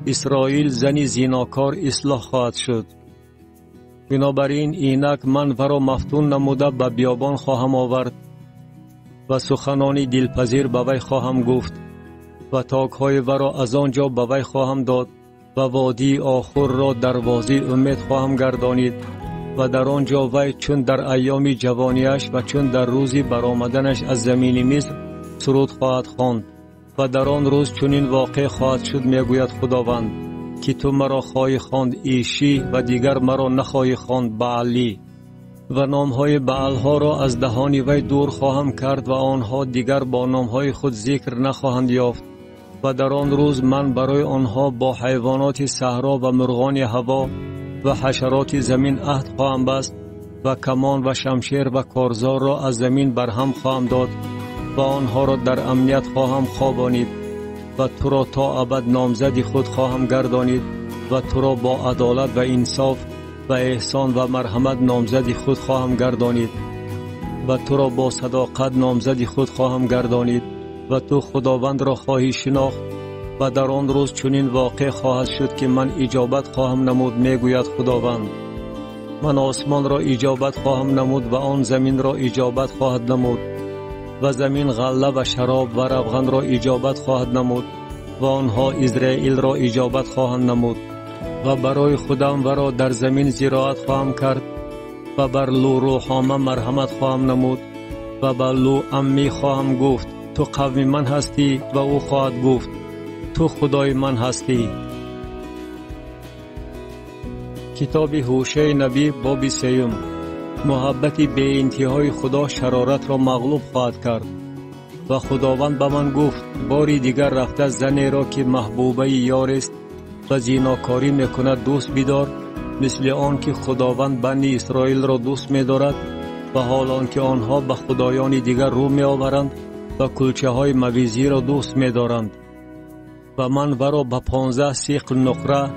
اسرائیل زنی زیناکار اصلاح خواهد شد. بنابراین اینک من ورا مفتون نموده به بیابان خواهم آورد و سخنانی دلپذیر به وی خواهم گفت و تاکهای ورا از آنجا به وی خواهم داد و وادی آخر را دروازه امید خواهم گردانید و در آنجا وی چون در ایام جوانیش و چون در روزی برآمدنش از زمین مصر سرود خواهد خواند و در آن روز چنین واقع خواهد شد میگوید خداوند که تو مرا خواهی خواند ایشی و دیگر مرا نخواهی خواند بعلی و نامهای بعلها را از دهان وی دور خواهم کرد و آنها دیگر با نامهای خود ذکر نخواهند یافت و در آن روز من برای آنها با حیوانات صحرا و مرغان هوا و حشرات زمین عهد خواهم بست و کمان و شمشیر و کارزار را از زمین برهم خواهم داد و آنها را در امنیت خواهم خوابانید و تو را تا ابد نامزد خود خواهم گردانید و تو را با عدالت و انصاف و احسان و مرحمت نامزد خود خواهم گردانید و تو را با صداقت نامزد خود خواهم گردانید و تو خداوند را خواهی شناخت و در آن روز چنین واقع خواهد شد که من اجابت خواهم نمود میگوید خداوند. من آسمان را اجابت خواهم نمود و آن زمین را اجابت خواهد نمود و زمین غله و شراب و روغن را اجابت خواهد نمود و آنها اسرائیل را اجابت خواهند نمود و برای خودم ورا در زمین زراعت خواهم کرد و بر لو روحامه مرحمت خواهم نمود و بر لو امی خواهم گفت تو قوم من هستی و او خواهد گفت تو خدای من هستی. کتاب هوشع نبی باب 3. محبت بی انتهای خدا شرارت را مغلوب خواهد کرد و خداوند به من گفت باری دیگر رفته زنی را که محبوبه یار است و زیناکاری میکند دوست بدار، مثل آن که خداوند بنی اسرائیل را دوست می‌دارد و حال آنکه آنها به خدایان دیگر رو می‌آورند و کلچه های مویزی را دوست می‌دارند. و من ورا به 15 سیقل نقره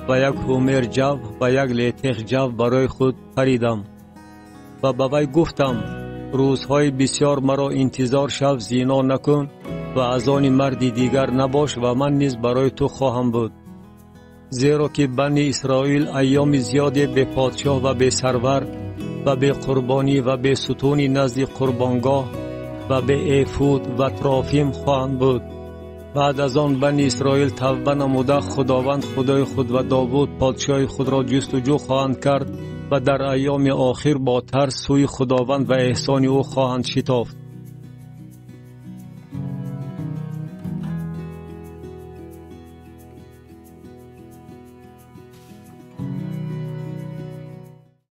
و 1 هومر جو و 1 لیتق جو برای خود خریدم و به وی گفتم روزهای بسیار مرا انتظار شو، زنا نکن و از آن مرد دیگر نباش و من نیز برای تو خواهم بود. زیرا که بنی اسرائیل ایام زیادی به پادشاه و به سرور و به قربانی و به ستونی نزد قربانگاه و به افود و ترافیم خواهند بود. بعد از آن بنی اسرائیل توبه نموده خداوند خدای خود و داوود پادشاه خود را جستجو خواهند کرد و در ایام آخر با ترس سوی خداوند و احسان او خواهند شتافت.